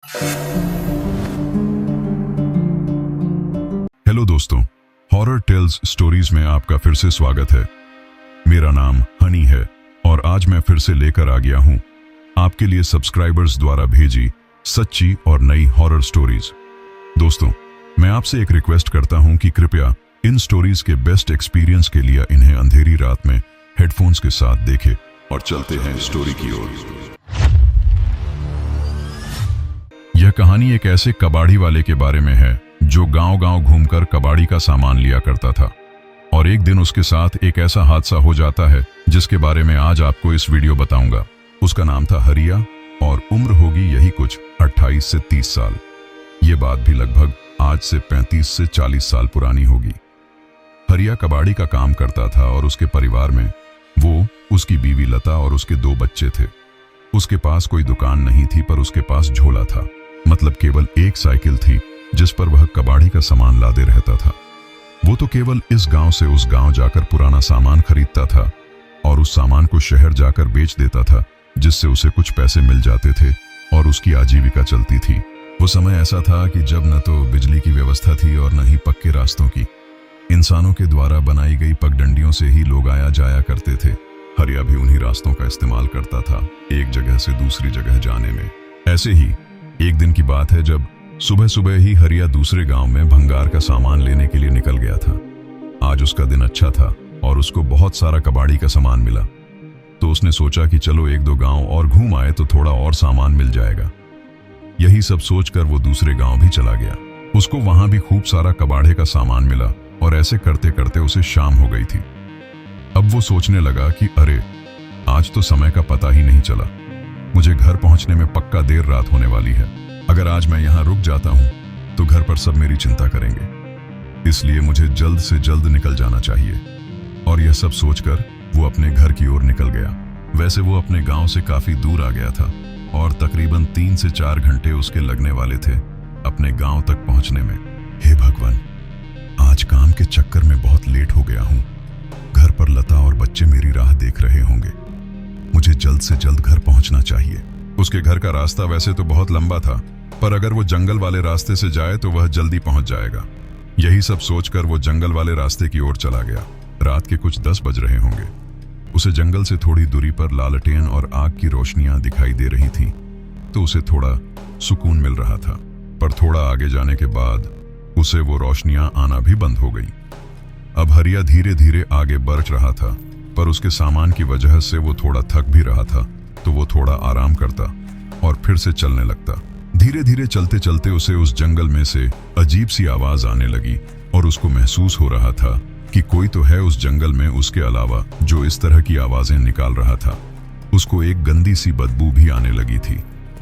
Hello दोस्तों, horror tales stories में आपका फिर से स्वागत है। मेरा नाम हनी है और आज मैं फिर से लेकर आ गया हूं आपके लिए सब्सक्राइबर्स द्वारा भेजी सच्ची और नई हॉरर स्टोरीज। दोस्तों, मैं आपसे एक रिक्वेस्ट करता हूं कि कृपया इन स्टोरीज के बेस्ट एक्सपीरियंस के लिए इन्हें अंधेरी रात में हेडफोन्स के साथ देखें और चलते हैं स्टोरी की ओर। यह कहानी एक ऐसे कबाड़ी वाले के बारे में है जो गांव-गांव घूमकर कबाड़ी का सामान लिया करता था और एक दिन उसके साथ एक ऐसा हादसा हो जाता है जिसके बारे में आज आपको इस वीडियो बताऊंगा। उसका नाम था हरिया और उम्र होगी यही कुछ 28 से 30 साल। ये बात भी लगभग आज से 35 से 40 साल पुरानी होगी। हरिया कबाड़ी का काम करता था और उसके परिवार में वो, उसकी बीवी लता और उसके 2 बच्चे थे। उसके पास कोई दुकान नहीं थी पर उसके पास झोला था, मतलब केवल एक साइकिल थी जिस पर वह कबाड़ी का सामान लादे रहता था। वो तो केवल इस गांव से उस गांव जाकर पुराना सामान खरीदता था और उस सामान को शहर जाकर बेच देता था, जिससे उसे कुछ पैसे मिल जाते थे और उसकी आजीविका चलती थी। वो समय ऐसा था कि जब न तो बिजली की व्यवस्था थी और न ही पक्के रास्तों की। इंसानों के द्वारा बनाई गई पगडंडियों से ही लोग आया जाया करते थे। हरिया भी उन्हीं रास्तों का इस्तेमाल करता था एक जगह से दूसरी जगह जाने में। ऐसे ही एक दिन की बात है जब सुबह सुबह ही हरिया दूसरे गांव में भंगार का सामान लेने के लिए निकल गया था। आज उसका दिन अच्छा था और उसको बहुत सारा कबाड़ी का सामान मिला, तो उसने सोचा कि चलो 1-2 गांव और घूम आए तो थोड़ा और सामान मिल जाएगा। यही सब सोचकर वो दूसरे गांव भी चला गया। उसको वहां भी खूब सारा कबाड़े का सामान मिला और ऐसे करते करते उसे शाम हो गई थी। अब वो सोचने लगा कि अरे, आज तो समय का पता ही नहीं चला। मुझे घर पहुंचने में पक्का देर रात होने वाली है। अगर आज मैं यहां रुक जाता हूं तो घर पर सब मेरी चिंता करेंगे, इसलिए मुझे जल्द से जल्द निकल जाना चाहिए। और यह सब सोचकर वो अपने घर की ओर निकल गया। वैसे वो अपने गांव से काफी दूर आ गया था और तकरीबन 3 से 4 घंटे उसके लगने वाले थे अपने गांव तक पहुंचने में। हे भगवान, आज काम के चक्कर में बहुत लेट हो गया हूं। घर पर लता और बच्चे मेरी राह देख रहे होंगे। मुझे जल्द से जल्द घर पहुंचना चाहिए। उसके घर का रास्ता वैसे तो बहुत लंबा था, पर अगर वो जंगल वाले रास्ते से जाए तो वह जल्दी पहुंच जाएगा। यही सब सोचकर वो जंगल वाले रास्ते की ओर चला गया। रात के कुछ 10 बज रहे होंगे। उसे जंगल से थोड़ी दूरी पर लालटेन और आग की रोशनियां दिखाई दे रही थीं, तो उसे थोड़ा सुकून मिल रहा था। पर थोड़ा आगे जाने के बाद उसे वो रोशनियां आना भी बंद हो गई। अब हरिया धीरे धीरे आगे बढ़ रहा था, पर उसके सामान की वजह से वो थोड़ा थक भी रहा था, तो वो थोड़ा आराम करता और फिर से चलने लगता। धीरे धीरे चलते चलते उसे उस जंगल में से अजीब सी आवाज आने लगी और उसको महसूस हो रहा था कि कोई तो है उस जंगल में उसके अलावा जो इस तरह की आवाजें निकाल रहा था। उसको एक गंदी सी बदबू भी आने लगी थी,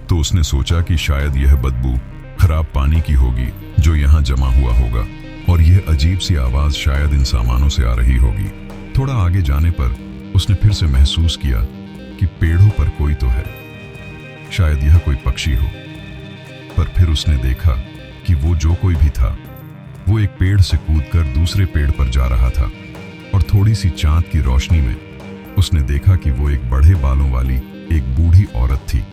तो उसने सोचा कि शायद यह बदबू खराब पानी की होगी जो यहाँ जमा हुआ होगा और यह अजीब सी आवाज शायद इन सामानों से आ रही होगी। थोड़ा आगे जाने पर उसने फिर से महसूस किया कि पेड़ों पर कोई तो है, शायद यह कोई पक्षी हो। पर फिर उसने देखा कि वो जो कोई भी था वो एक पेड़ से कूदकर दूसरे पेड़ पर जा रहा था और थोड़ी सी चांद की रोशनी में उसने देखा कि वो एक बड़े बालों वाली एक बूढ़ी औरत थी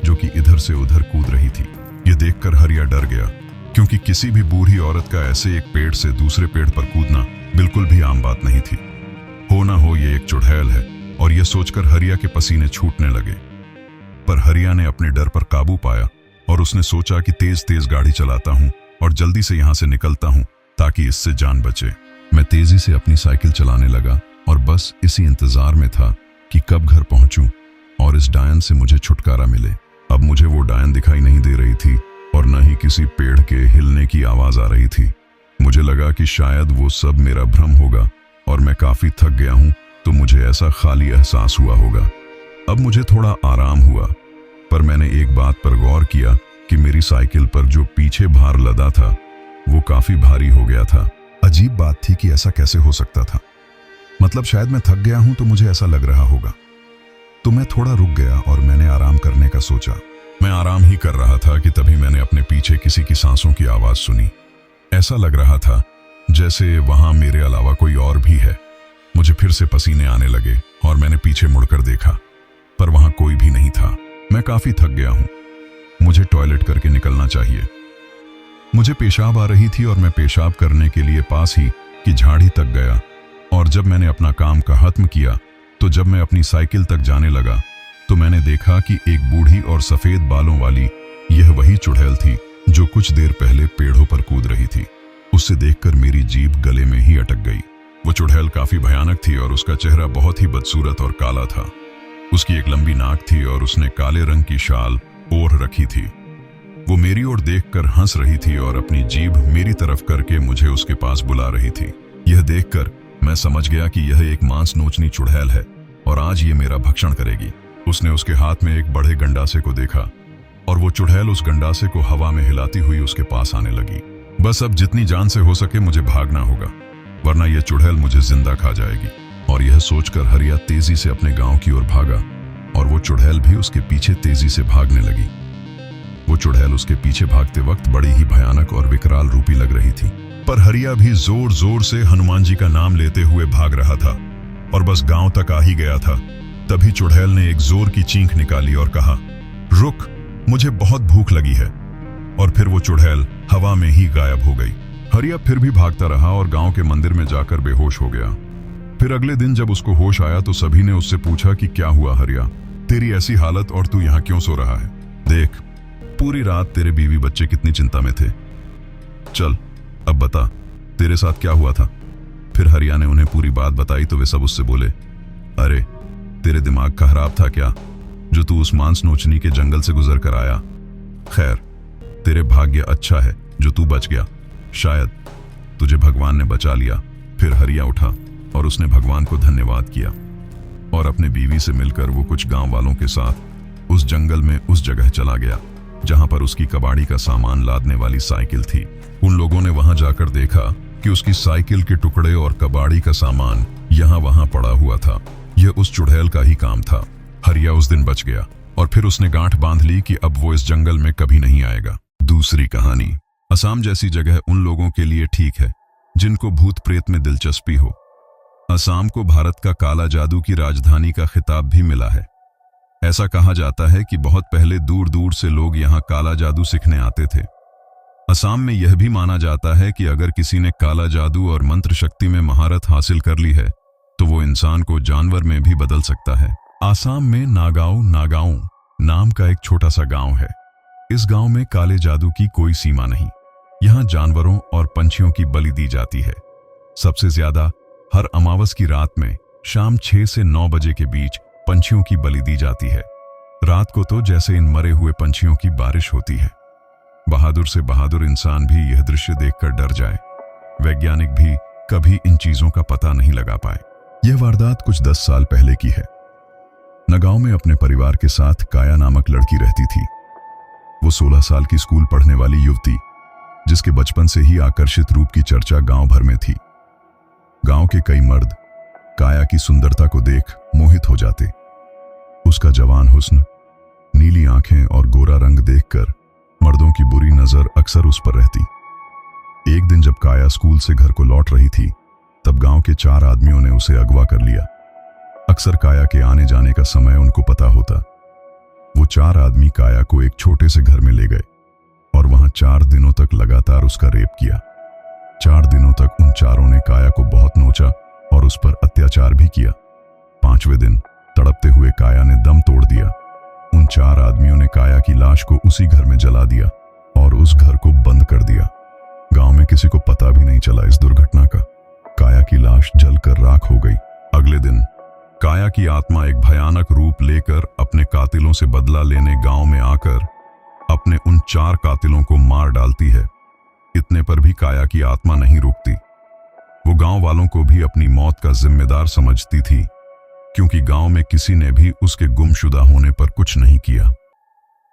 जो कि इधर से उधर कूद रही थी। ये देखकर हरिया डर गया, क्योंकि किसी भी बूढ़ी औरत का ऐसे एक पेड़ से दूसरे पेड़ पर कूदना बिल्कुल भी आम बात नहीं थी। हो ना हो ये एक चुड़ैल है, और यह सोचकर हरिया के पसीने छूटने लगे। पर हरिया ने अपने डर पर काबू पाया और उसने सोचा कि तेज तेज गाड़ी चलाता हूं और जल्दी से यहां से निकलता हूं ताकि इससे जान बचे। मैं तेजी से अपनी साइकिल चलाने लगा और बस इसी इंतजार में था कि कब घर पहुंचूं और इस डायन से मुझे छुटकारा मिले। अब मुझे वो डायन दिखाई नहीं दे रही थी और न ही किसी पेड़ के हिलने की आवाज आ रही थी। मुझे लगा कि शायद वो सब मेरा भ्रम होगा और मैं काफी थक गया हूं, तो मुझे ऐसा खाली एहसास हुआ होगा। अब मुझे थोड़ा आराम हुआ, पर मैंने एक बात पर गौर किया कि मेरी साइकिल पर जो पीछे भार लदा था वो काफी भारी हो गया था। अजीब बात थी कि ऐसा कैसे हो सकता था। मतलब शायद मैं थक गया हूं तो मुझे ऐसा लग रहा होगा। तो मैं थोड़ा रुक गया और मैंने आराम करने का सोचा। मैं आराम ही कर रहा था कि तभी मैंने अपने पीछे किसी की सांसों की आवाज सुनी। ऐसा लग रहा था जैसे वहां मेरे अलावा कोई और भी है। मुझे फिर से पसीने आने लगे और मैंने पीछे मुड़कर देखा, पर वहां कोई भी नहीं था। मैं काफी थक गया हूं। मुझे टॉयलेट करके निकलना चाहिए। मुझे पेशाब आ रही थी और मैं पेशाब करने के लिए पास ही की झाड़ी तक गया, और जब मैंने अपना काम का खत्म किया तो जब मैं अपनी साइकिल तक जाने लगा तो मैंने देखा कि एक बूढ़ी और सफेद बालों वाली यह वही चुड़ैल थी जो कुछ देर पहले पेड़ों पर कूद रही थी। उससे देखकर मेरी जीभ गले में ही अटक गई। वो चुड़ैल काफी भयानक थी और उसका चेहरा बहुत ही बदसूरत और काला था। उसकी एक लंबी नाक थी और उसने काले रंग की शाल ओढ़ रखी थी। वो मेरी ओर देखकर हंस रही थी और अपनी जीभ मेरी तरफ करके मुझे उसके पास बुला रही थी। यह देखकर मैं समझ गया कि यह एक मांस नोचनी चुड़ैल है और आज ये मेरा भक्षण करेगी। उसने उसके हाथ में एक बड़े गंडासे को देखा और वो चुड़ैल उस गंडासे को हवा में हिलाती हुई उसके पास आने लगी। बस अब जितनी जान से हो सके मुझे भागना होगा, वरना यह चुड़ैल मुझे जिंदा खा जाएगी। और यह सोचकर हरिया तेजी से अपने गांव की ओर भागा और वो चुड़ैल भी उसके पीछे तेजी से भागने लगी। वो चुड़ैल उसके पीछे भागते वक्त बड़ी ही भयानक और विकराल रूपी लग रही थी, पर हरिया भी जोर जोर से हनुमान जी का नाम लेते हुए भाग रहा था और बस गांव तक आ ही गया था। तभी चुड़ैल ने एक जोर की चीख निकाली और कहा, रुक, मुझे बहुत भूख लगी है। और फिर वो चुड़ैल हवा में ही गायब हो गई। हरिया फिर भी भागता रहा और गांव के मंदिर में जाकर बेहोश हो गया। फिर अगले दिन जब उसको होश आया तो सभी ने उससे पूछा कि क्या हुआ हरिया, तेरी ऐसी हालत और तू यहाँ क्यों सो रहा है? देख, पूरी रात तेरे बीवी बच्चे कितनी चिंता में थे। चल अब बता, तेरे साथ क्या हुआ था? फिर हरिया ने उन्हें पूरी बात बताई तो वे सब उससे बोले, अरे तेरे दिमाग का खराब था क्या, जो तू उस मांस नोचनी के जंगल से गुजर कर आया? खैर, तेरे भाग्य अच्छा है जो तू बच गया, शायद तुझे भगवान ने बचा लिया। फिर हरिया उठा और उसने भगवान को धन्यवाद किया और अपने बीवी से मिलकर वो कुछ गांव वालों के साथ उस जंगल में उस जगह चला गया जहां पर उसकी कबाड़ी का सामान लादने वाली साइकिल थी। उन लोगों ने वहां जाकर देखा कि उसकी साइकिल के टुकड़े और कबाड़ी का सामान यहां वहां पड़ा हुआ था। यह उस चुड़ैल का ही काम था। हरिया उस दिन बच गया और फिर उसने गांठ बांध ली कि अब वो इस जंगल में कभी नहीं आएगा। दूसरी कहानी। असम जैसी जगह उन लोगों के लिए ठीक है जिनको भूत प्रेत में दिलचस्पी हो। असम को भारत का काला जादू की राजधानी का खिताब भी मिला है। ऐसा कहा जाता है कि बहुत पहले दूर दूर से लोग यहाँ काला जादू सीखने आते थे। असम में यह भी माना जाता है कि अगर किसी ने काला जादू और मंत्र शक्ति में महारत हासिल कर ली है तो वो इंसान को जानवर में भी बदल सकता है। असम में नागांव नाम का एक छोटा सा गांव है। इस गांव में काले जादू की कोई सीमा नहीं। यहाँ जानवरों और पंछियों की बलि दी जाती है। सबसे ज्यादा हर अमावस की रात में शाम 6 से 9 बजे के बीच पंछियों की बलि दी जाती है। रात को तो जैसे इन मरे हुए पंछियों की बारिश होती है। बहादुर से बहादुर इंसान भी यह दृश्य देखकर डर जाए। वैज्ञानिक भी कभी इन चीजों का पता नहीं लगा पाए। यह वारदात कुछ 10 साल पहले की है। नगांव में अपने परिवार के साथ काया नामक लड़की रहती थी। वो 16 साल की स्कूल पढ़ने वाली युवती, जिसके बचपन से ही आकर्षित रूप की चर्चा गांव भर में थी। गांव के कई मर्द काया की सुंदरता को देख मोहित हो जाते। उसका जवान हुस्न, नीली आंखें और गोरा रंग देखकर मर्दों की बुरी नजर अक्सर उस पर रहती। एक दिन जब काया स्कूल से घर को लौट रही थी तब गांव के 4 आदमियों ने उसे अगवा कर लिया। अक्सर काया के आने जाने का समय उनको पता होता। वो 4 आदमी काया को एक छोटे से घर में ले गए और वहां 4 दिनों तक लगातार उसका रेप किया। 4 दिनों तक उन चारों ने काया को बहुत नोचा और उस पर अत्याचार भी किया। 5वें दिन तड़पते हुए काया ने दम तोड़ दिया। उन 4 आदमियों ने काया की लाश को उसी घर में जला दिया और उस घर को बंद कर दिया। गांव में किसी को पता भी नहीं चला इस दुर्घटना का। काया की लाश जलकर राख हो गई। अगले दिन काया की आत्मा एक भयानक रूप लेकर अपने कातिलों से बदला लेने गांव में आकर अपने उन 4 कातिलों को मार डालती है। इतने पर भी काया की आत्मा नहीं रुकती। वो गांव वालों को भी अपनी मौत का जिम्मेदार समझती थी, क्योंकि गांव में किसी ने भी उसके गुमशुदा होने पर कुछ नहीं किया।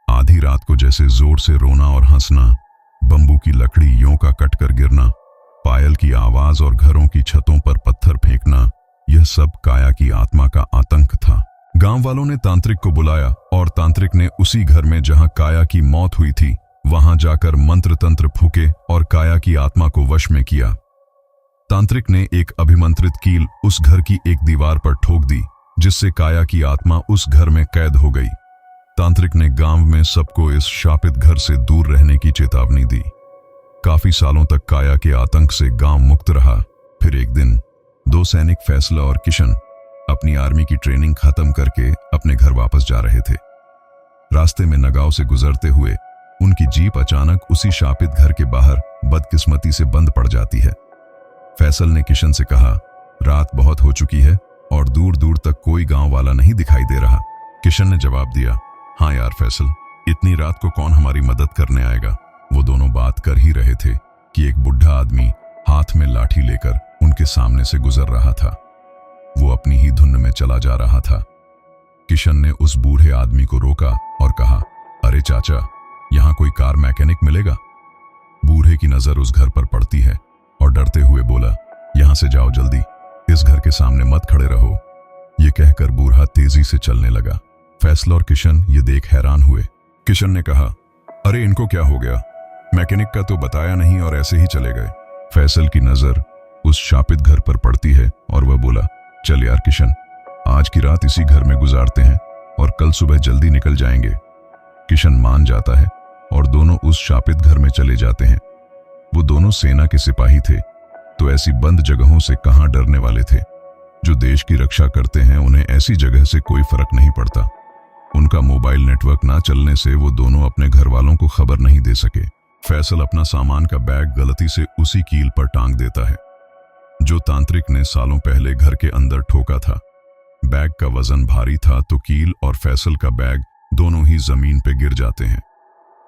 आधी रात को जैसे जोर से रोना और हंसना, बंबू की लकड़ी यों का कटकर गिरना, पायल की आवाज और घरों की छतों पर पत्थर फेंकना, यह सब काया की आत्मा का आतंक था। गांव वालों ने तांत्रिक को बुलाया और तांत्रिक ने उसी घर में जहां काया की मौत हुई थी वहां जाकर मंत्र तंत्र फूके और काया की आत्मा को वश में किया। तांत्रिक ने एक अभिमंत्रित कील उस घर की एक दीवार पर ठोक दी, जिससे काया की आत्मा उस घर में कैद हो गई। तांत्रिक ने गांव में सबको इस शापित घर से दूर रहने की चेतावनी दी। काफी सालों तक काया के आतंक से गांव मुक्त रहा। फिर एक दिन दो सैनिक फैसला और किशन अपनी आर्मी की ट्रेनिंग खत्म करके अपने घर वापस जा रहे थे। रास्ते में नगांव से गुजरते हुए उनकी जीप अचानक उसी शापित घर के बाहर बदकिस्मती से बंद पड़ जाती है। फैसल ने किशन से कहा, रात बहुत हो चुकी है और दूर दूर तक कोई गांव वाला नहीं दिखाई दे रहा। किशन ने जवाब दिया, हाँ यार फैसल, इतनी रात को कौन हमारी मदद करने आएगा। वो दोनों बात कर ही रहे थे कि एक बुढ़ा आदमी हाथ में लाठी लेकर उनके सामने से गुजर रहा था। वो अपनी ही धुन में चला जा रहा था। किशन ने उस बूढ़े आदमी को रोका और कहा, अरे चाचा, यहाँ कोई कार मैकेनिक मिलेगा? बूढ़े की नजर उस घर पर पड़ती है और डरते हुए बोला, यहाँ से जाओ जल्दी, इस घर के सामने मत खड़े रहो। ये कहकर बूढ़ा तेजी से चलने लगा। फैसल और किशन ये देख हैरान हुए। किशन ने कहा, अरे इनको क्या हो गया? मैकेनिक का तो बताया नहीं और ऐसे ही चले गए। फैसल की नजर उस शापित घर पर पड़ती है और वह बोला, चल यार किशन, आज की रात इसी घर में गुजारते हैं और कल सुबह जल्दी निकल जाएंगे। किशन मान जाता है और दोनों उस शापित घर में चले जाते हैं। वो दोनों सेना के सिपाही थे, तो ऐसी बंद जगहों से कहां डरने वाले थे। जो देश की रक्षा करते हैं उन्हें ऐसी जगह से कोई फर्क नहीं पड़ता। उनका मोबाइल नेटवर्क ना चलने से वो दोनों अपने घर वालों को खबर नहीं दे सके। फैसल अपना सामान का बैग गलती से उसी कील पर टांग देता है जो तांत्रिक ने सालों पहले घर के अंदर ठोका था। बैग का वजन भारी था तो कील और फैसल का बैग दोनों ही जमीन पे गिर जाते हैं।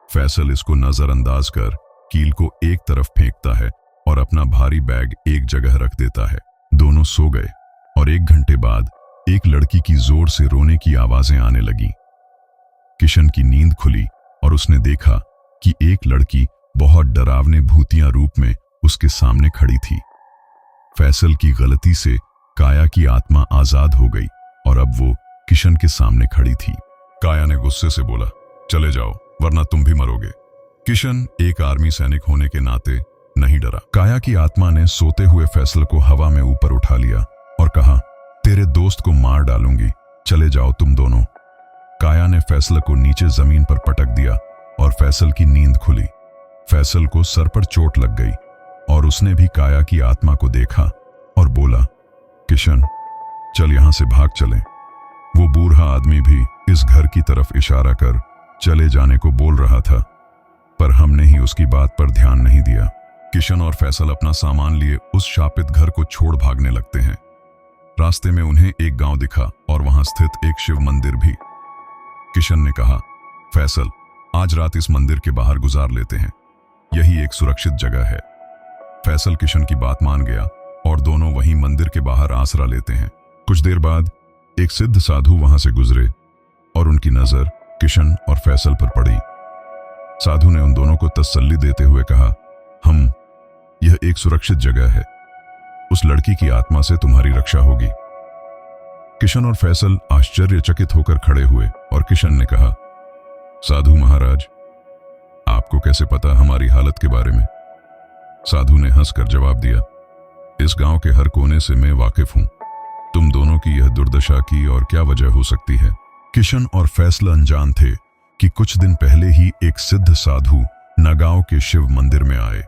फैसल इसको नजरअंदाज कर कील को एक तरफ फेंकता है और अपना भारी बैग एक जगह रख देता है। दोनों सो गए और 1 घंटे बाद एक लड़की की जोर से रोने की आवाजें आने लगी। किशन की नींद खुली और उसने देखा कि एक लड़की बहुत डरावने भूतिया रूप में उसके सामने खड़ी थी। फैसल की गलती से काया की आत्मा आजाद हो गई और अब वो किशन के सामने खड़ी थी। काया ने गुस्से से बोला, चले जाओ वरना तुम भी मरोगे। किशन एक आर्मी सैनिक होने के नाते नहीं डरा। काया की आत्मा ने सोते हुए फैसल को हवा में ऊपर उठा लिया और कहा, तेरे दोस्त को मार डालूंगी, चले जाओ तुम दोनों। काया ने फैसल को नीचे जमीन पर पटक दिया और फैसल की नींद खुली। फैसल को सर पर चोट लग गई और उसने भी काया की आत्मा को देखा और बोला, किशन चल यहां से भाग चलें। वो बूढ़ा आदमी भी इस घर की तरफ इशारा कर चले जाने को बोल रहा था, पर हमने ही उसकी बात पर ध्यान नहीं दिया। किशन और फैसल अपना सामान लिए उस शापित घर को छोड़ भागने लगते हैं। रास्ते में उन्हें एक गांव दिखा और वहां स्थित एक शिव मंदिर भी। किशन ने कहा, फैसल आज रात इस मंदिर के बाहर गुजार लेते हैं, यही एक सुरक्षित जगह है। फैसल किशन की बात मान गया और दोनों वहीं मंदिर के बाहर आसरा लेते हैं। कुछ देर बाद एक सिद्ध साधु वहां से गुजरे और उनकी नजर किशन और फैसल पर पड़ी। साधु ने उन दोनों को तसल्ली देते हुए कहा, यह एक सुरक्षित जगह है, उस लड़की की आत्मा से तुम्हारी रक्षा होगी। किशन और फैसल आश्चर्यचकित होकर खड़े हुए और किशन ने कहा, साधु महाराज, आपको कैसे पता हमारी हालत के बारे में? साधु ने हंसकर जवाब दिया, इस गांव के हर कोने से मैं वाकिफ हूं। तुम दोनों की यह दुर्दशा की और क्या वजह हो सकती है? किशन और फैसल अनजान थे कि कुछ दिन पहले ही एक सिद्ध साधु नगांव के शिव मंदिर में आए।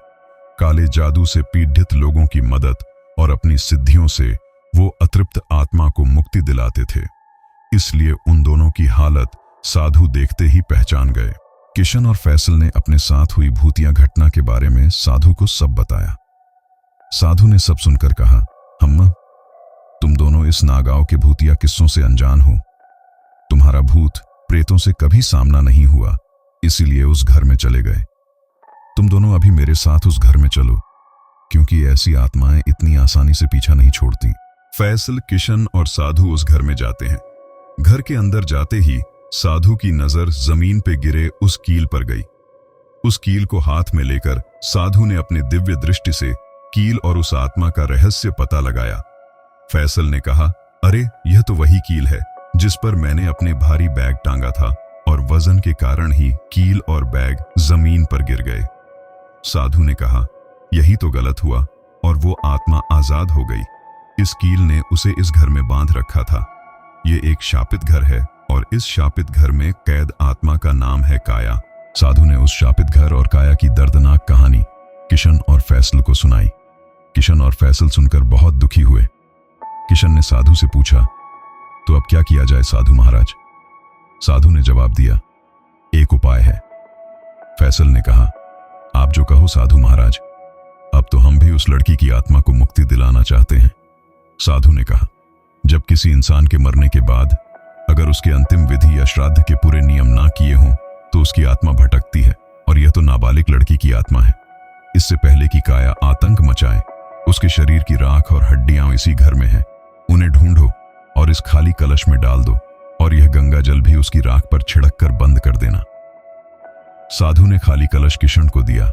काले जादू से पीड़ित लोगों की मदद और अपनी सिद्धियों से वो अतृप्त आत्मा को मुक्ति दिलाते थे। इसलिए उन दोनों की हालत साधु देखते ही पहचान गए। किशन और फैसल ने अपने साथ हुई भूतिया घटना के बारे में साधु को सब बताया। साधु ने सब सुनकर कहा, हम्मा, तुम दोनों इस नागांव के भूतिया किस्सों से अनजान हो। तुम्हारा भूत प्रेतों से कभी सामना नहीं हुआ, इसीलिए उस घर में चले गए। तुम दोनों अभी मेरे साथ उस घर में चलो, क्योंकि ऐसी आत्माएं इतनी आसानी से पीछा नहीं छोड़ती। फैसल, किशन और साधु उस घर में जाते हैं। घर के अंदर जाते ही साधु की नजर जमीन पे गिरे उस कील पर गई। उस कील को हाथ में लेकर साधु ने अपने दिव्य दृष्टि से कील और उस आत्मा का रहस्य पता लगाया। फैसल ने कहा, अरे यह तो वही कील है जिस पर मैंने अपने भारी बैग टांगा था और वजन के कारण ही कील और बैग जमीन पर गिर गए। साधु ने कहा, यही तो गलत हुआ और वो आत्मा आजाद हो गई। इस कील ने उसे इस घर में बांध रखा था। ये एक शापित घर है और इस शापित घर में कैद आत्मा का नाम है काया। साधु ने उस शापित घर और काया की दर्दनाक कहानी किशन और फैसल को सुनाई। किशन और फैसल सुनकर बहुत दुखी हुए। किशन ने साधु से पूछा, तो अब क्या किया जाए साधु महाराज? साधु ने जवाब दिया, एक उपाय है। फैसल ने कहा, आप जो कहो साधु महाराज। अब तो हम भी उस लड़की की आत्मा को मुक्ति दिलाना चाहते हैं। साधु ने कहा, जब किसी इंसान के मरने के बाद अगर उसके अंतिम विधि या श्राद्ध के पूरे नियम ना किए हों तो उसकी आत्मा भटकती है, और यह तो नाबालिग लड़की की आत्मा है। इससे पहले कि काया आतंक मचाए, उसके शरीर की राख और हड्डियां इसी घर में है। उन्हें ढूंढो और इस खाली कलश में डाल दो, और यह गंगा जल भी उसकी राख पर छिड़क कर बंद कर देना। साधु ने खाली कलश किशन को दिया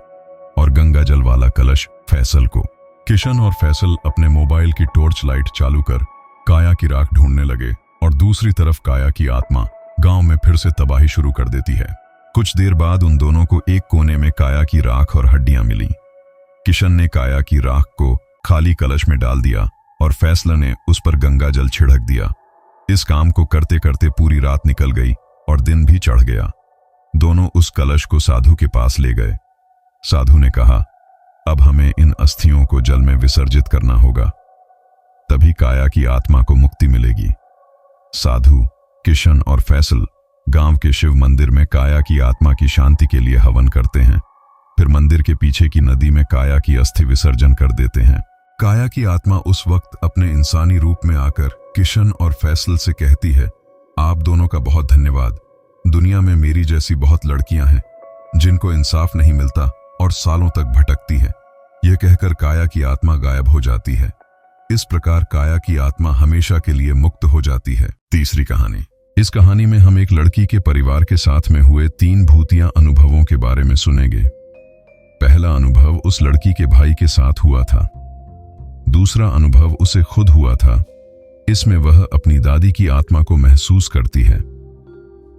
और गंगा जल वाला कलश फैसल को। किशन और फैसल अपने मोबाइल की टॉर्च लाइट चालू कर काया की राख ढूंढने लगे, और दूसरी तरफ काया की आत्मा गांव में फिर से तबाही शुरू कर देती है। कुछ देर बाद उन दोनों को एक कोने में काया की राख और हड्डियां मिली। किशन ने काया की राख को खाली कलश में डाल दिया और फैसल ने उस पर गंगा जल छिड़क दिया। इस काम को करते करते पूरी रात निकल गई और दिन भी चढ़ गया। दोनों उस कलश को साधु के पास ले गए। साधु ने कहा, अब हमें इन अस्थियों को जल में विसर्जित करना होगा, तभी काया की आत्मा को मुक्ति मिलेगी। साधु, किशन और फैसल गांव के शिव मंदिर में काया की आत्मा की शांति के लिए हवन करते हैं। फिर मंदिर के पीछे की नदी में काया की अस्थि विसर्जन कर देते हैं। काया की आत्मा उस वक्त अपने इंसानी रूप में आकर किशन और फैसल से कहती है, आप दोनों का बहुत धन्यवाद। दुनिया में मेरी जैसी बहुत लड़कियां हैं जिनको इंसाफ नहीं मिलता और सालों तक भटकती है। यह कहकर काया की आत्मा गायब हो जाती है। इस प्रकार काया की आत्मा हमेशा के लिए मुक्त हो जाती है। तीसरी कहानी। इस कहानी में हम एक लड़की के परिवार के साथ में हुए 3 भूतिया अनुभवों के बारे में सुनेंगे। पहला अनुभव उस लड़की के भाई के साथ हुआ था। दूसरा अनुभव उसे खुद हुआ था। इसमें वह अपनी दादी की आत्मा को महसूस करती है।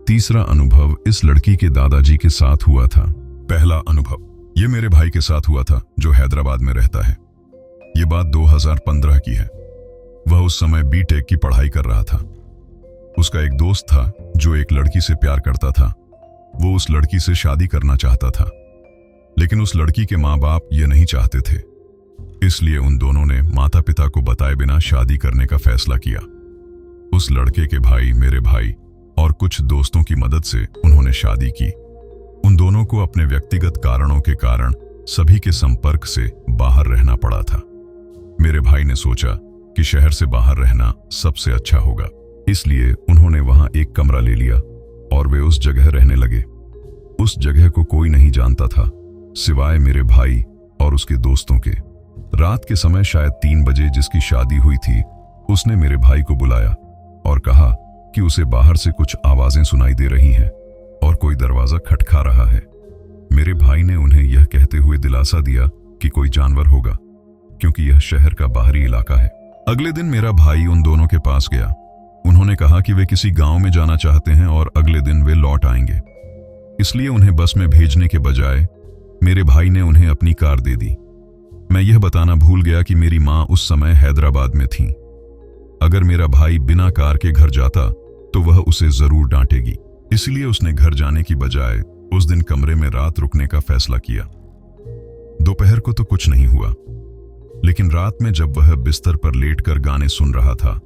तीसरा अनुभव इस लड़की के दादाजी के साथ हुआ था। पहला अनुभव ये मेरे भाई के साथ हुआ था जो हैदराबाद में रहता है। ये बात 2015 की है। वह उस समय बीटेक की पढ़ाई कर रहा था। उसका एक दोस्त था जो एक लड़की से प्यार करता था। वो उस लड़की से शादी करना चाहता था, लेकिन उस लड़की के माँ बाप ये नहीं चाहते थे। इसलिए उन दोनों ने माता पिता को बताए बिना शादी करने का फैसला किया। उस लड़के के भाई, मेरे भाई और कुछ दोस्तों की मदद से उन्होंने शादी की। उन दोनों को अपने व्यक्तिगत कारणों के कारण सभी के संपर्क से बाहर रहना पड़ा था। मेरे भाई ने सोचा कि शहर से बाहर रहना सबसे अच्छा होगा, इसलिए उन्होंने वहां एक कमरा ले लिया और वे उस जगह रहने लगे। उस जगह को कोई नहीं जानता था सिवाय मेरे भाई और उसके दोस्तों के। रात के समय शायद 3 बजे जिसकी शादी हुई थी, उसने मेरे भाई को बुलाया और कहा कि उसे बाहर से कुछ आवाजें सुनाई दे रही हैं और कोई दरवाजा खटखा रहा है। मेरे भाई ने उन्हें यह कहते हुए दिलासा दिया कि कोई जानवर होगा, क्योंकि यह शहर का बाहरी इलाका है। अगले दिन मेरा भाई उन दोनों के पास गया। उन्होंने कहा कि वे किसी गांव में जाना चाहते हैं और अगले दिन वे लौट आएंगे। इसलिए उन्हें बस में भेजने के बजाय मेरे भाई ने उन्हें अपनी कार दे दी। मैं यह बताना भूल गया कि मेरी माँ उस समय हैदराबाद में थी। अगर मेरा भाई बिना कार के घर जाता तो वह उसे जरूर डांटेगी। इसलिए उसने घर जाने की बजाय उस दिन कमरे में रात रुकने का फैसला किया। दोपहर को तो कुछ नहीं हुआ, लेकिन रात में जब वह बिस्तर पर लेटकर गाने सुन रहा था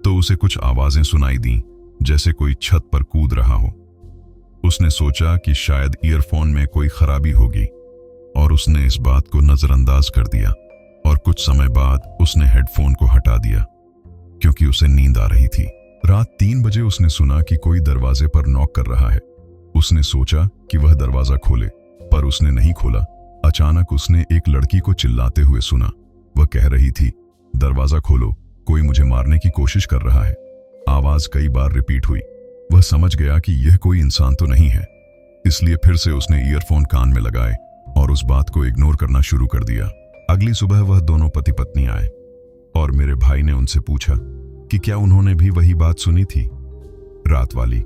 तो उसे कुछ आवाजें सुनाई दी, जैसे कोई छत पर कूद रहा हो। उसने सोचा कि शायद ईयरफोन में कोई खराबी होगी और उसने इस बात को नजरअंदाज कर दिया, और कुछ समय बाद उसने हेडफोन को हटा दिया क्योंकि उसे नींद आ रही थी। रात 3 बजे उसने सुना कि कोई दरवाजे पर नॉक कर रहा है। उसने सोचा कि वह दरवाजा खोले, पर उसने नहीं खोला। अचानक उसने एक लड़की को चिल्लाते हुए सुना। वह कह रही थी, दरवाजा खोलो, कोई मुझे मारने की कोशिश कर रहा है। आवाज कई बार रिपीट हुई। वह समझ गया कि यह कोई इंसान तो नहीं है, इसलिए फिर से उसने ईयरफोन कान में लगाए और उस बात को इग्नोर करना शुरू कर दिया। अगली सुबह वह दोनों पति पत्नी आए और मेरे भाई ने उनसे पूछा कि क्या उन्होंने भी वही बात सुनी थी, रात वाली,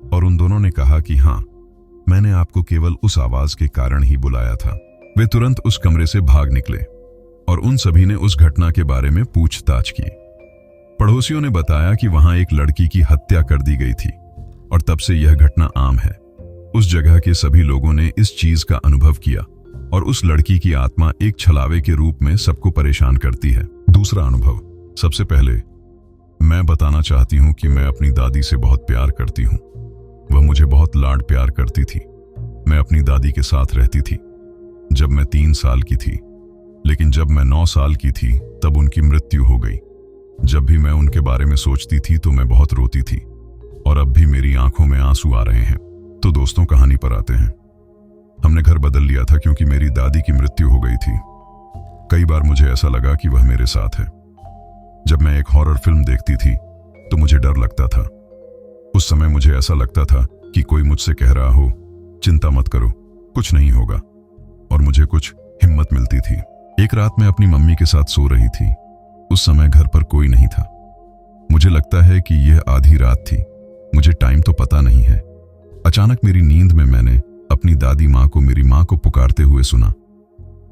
और उन दोनों ने कहा कि हाँ, मैंने आपको केवल उस आवाज के कारण ही बुलाया था। वे तुरंत उस कमरे से भाग निकले और उन सभी ने उस घटना के बारे में पूछताछ की। पड़ोसियों ने बताया कि वहां एक लड़की की हत्या कर दी गई थी। और तब से यह घटना आम है। उस जगह के सभी लोगों ने इस चीज का अनुभव किया और उस लड़की की आत्मा एक छलावे के रूप में सबको परेशान करती है। दूसरा अनुभव, सबसे पहले मैं बताना चाहती हूँ कि मैं अपनी दादी से बहुत प्यार करती हूँ। वह मुझे बहुत लाड प्यार करती थी। मैं अपनी दादी के साथ रहती थी जब मैं 3 साल की थी, लेकिन जब मैं 9 साल की थी तब उनकी मृत्यु हो गई। जब भी मैं उनके बारे में सोचती थी तो मैं बहुत रोती थी और अब भी मेरी आंखों में आंसू आ रहे हैं। तो दोस्तों, कहानी पर आते हैं। हमने घर बदल लिया था क्योंकि मेरी दादी की मृत्यु हो गई थी। कई बार मुझे ऐसा लगा कि वह मेरे साथ है। जब मैं एक हॉरर फिल्म देखती थी तो मुझे डर लगता था। उस समय मुझे ऐसा लगता था कि कोई मुझसे कह रहा हो, चिंता मत करो, कुछ नहीं होगा, और मुझे कुछ हिम्मत मिलती थी। एक रात मैं अपनी मम्मी के साथ सो रही थी। उस समय घर पर कोई नहीं था। मुझे लगता है कि यह आधी रात थी, मुझे टाइम तो पता नहीं है। अचानक मेरी नींद में मैंने अपनी दादी माँ को मेरी माँ को पुकारते हुए सुना।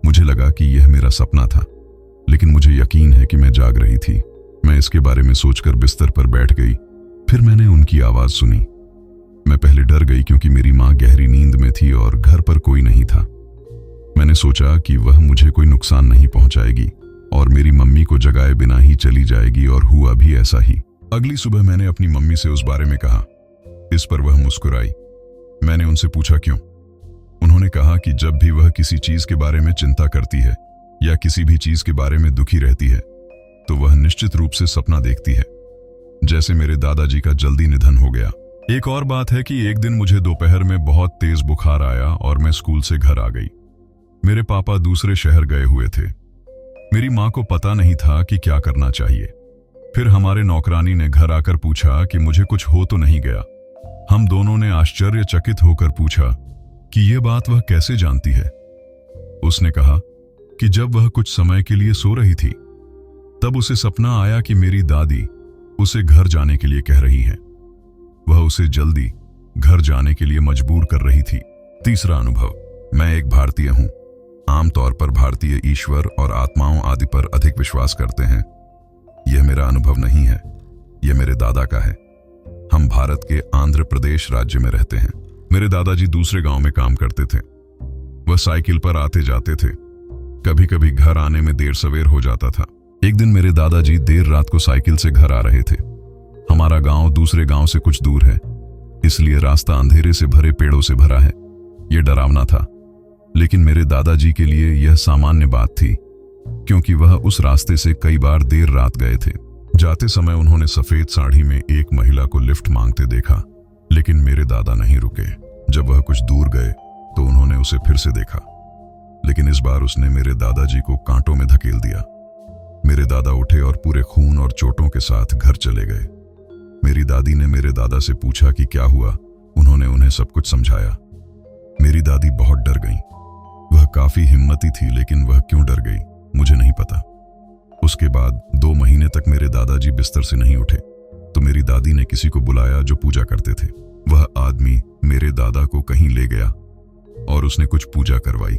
मुझे लगा कि यह मेरा सपना था, लेकिन मुझे यकीन है कि मैं जाग रही थी। मैं इसके बारे में सोचकर बिस्तर पर बैठ गई। फिर मैंने उनकी आवाज सुनी। मैं पहले डर गई क्योंकि मेरी माँ गहरी नींद में थी और घर पर कोई नहीं था। मैंने सोचा कि वह मुझे कोई नुकसान नहीं पहुंचाएगी और मेरी मम्मी को जगाए बिना ही चली जाएगी, और हुआ भी ऐसा ही। अगली सुबह मैंने अपनी मम्मी से उस बारे में कहा। इस पर वह मुस्कुराई। मैंने उनसे पूछा क्यों। उन्होंने कहा कि जब भी वह किसी चीज के बारे में चिंता करती है या किसी भी चीज के बारे में दुखी रहती है तो वह निश्चित रूप से सपना देखती है, जैसे मेरे दादाजी का जल्दी निधन हो गया। एक और बात है कि एक दिन मुझे दोपहर में बहुत तेज बुखार आया और मैं स्कूल से घर आ गई। मेरे पापा दूसरे शहर गए हुए थे। मेरी माँ को पता नहीं था कि क्या करना चाहिए। फिर हमारे नौकरानी ने घर आकर पूछा कि मुझे कुछ हो तो नहीं गया। हम दोनों ने आश्चर्यचकित होकर पूछा कि यह बात वह कैसे जानती है। उसने कहा कि जब वह कुछ समय के लिए सो रही थी तब उसे सपना आया कि मेरी दादी उसे घर जाने के लिए कह रही है। वह उसे जल्दी घर जाने के लिए मजबूर कर रही थी। तीसरा अनुभव, मैं एक भारतीय हूं। आमतौर पर भारतीय ईश्वर और आत्माओं आदि पर अधिक विश्वास करते हैं। यह मेरा अनुभव नहीं है, यह मेरे दादा का है। हम भारत के आंध्र प्रदेश राज्य में रहते हैं। मेरे दादाजी दूसरे गांव में काम करते थे। वह साइकिल पर आते जाते थे। कभी कभी घर आने में देर सवेर हो जाता था। एक दिन मेरे दादाजी देर रात को साइकिल से घर आ रहे थे। हमारा गांव दूसरे गांव से कुछ दूर है, इसलिए रास्ता अंधेरे से भरे पेड़ों से भरा है। यह डरावना था, लेकिन मेरे दादाजी के लिए यह सामान्य बात थी, क्योंकि वह उस रास्ते से कई बार देर रात गए थे। जाते समय उन्होंने सफेद साड़ी में एक महिला को लिफ्ट मांगते देखा, लेकिन मेरे दादा नहीं रुके। जब वह कुछ दूर गए तो उन्होंने उसे फिर से देखा, लेकिन इस बार उसने मेरे दादाजी को कांटों में धकेल दिया। मेरे दादा उठे और पूरे खून और चोटों के साथ घर चले गए। मेरी दादी ने मेरे दादा से पूछा कि क्या हुआ। उन्होंने उन्हें सब कुछ समझाया। मेरी दादी बहुत डर गई। वह काफी हिम्मती थी, लेकिन वह क्यों डर गई मुझे नहीं पता। उसके बाद 2 महीने तक मेरे दादाजी बिस्तर से नहीं उठे, तो मेरी दादी ने किसी को बुलाया जो पूजा करते थे। वह आदमी मेरे दादा को कहीं ले गया और उसने कुछ पूजा करवाई।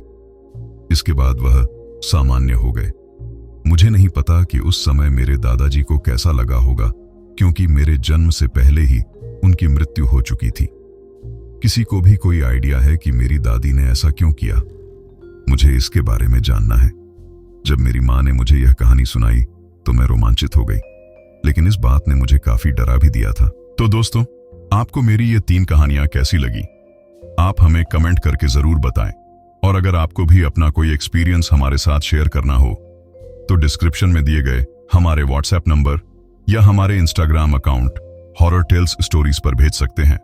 इसके बाद वह सामान्य हो गए। मुझे नहीं पता कि उस समय मेरे दादाजी को कैसा लगा होगा, क्योंकि मेरे जन्म से पहले ही उनकी मृत्यु हो चुकी थी। किसी को भी कोई आइडिया है कि मेरी दादी ने ऐसा क्यों किया? मुझे इसके बारे में जानना है। जब मेरी माँ ने मुझे यह कहानी सुनाई तो मैं रोमांचित हो गई, लेकिन इस बात ने मुझे काफी डरा भी दिया था। तो दोस्तों, आपको मेरी ये 3 कहानियां कैसी लगी? आप हमें कमेंट करके जरूर बताएं। और अगर आपको भी अपना कोई एक्सपीरियंस हमारे साथ शेयर करना हो तो डिस्क्रिप्शन में दिए गए हमारे व्हाट्सएप नंबर या हमारे Instagram account horror tales stories पर भेज सकते हैं।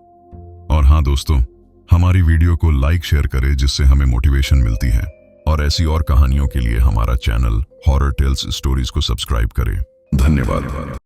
और हाँ दोस्तों, हमारी वीडियो को लाइक शेयर करें, जिससे हमें मोटिवेशन मिलती है। और ऐसी और कहानियों के लिए हमारा चैनल हॉरर टेल्स स्टोरीज को सब्सक्राइब करें। धन्यवाद।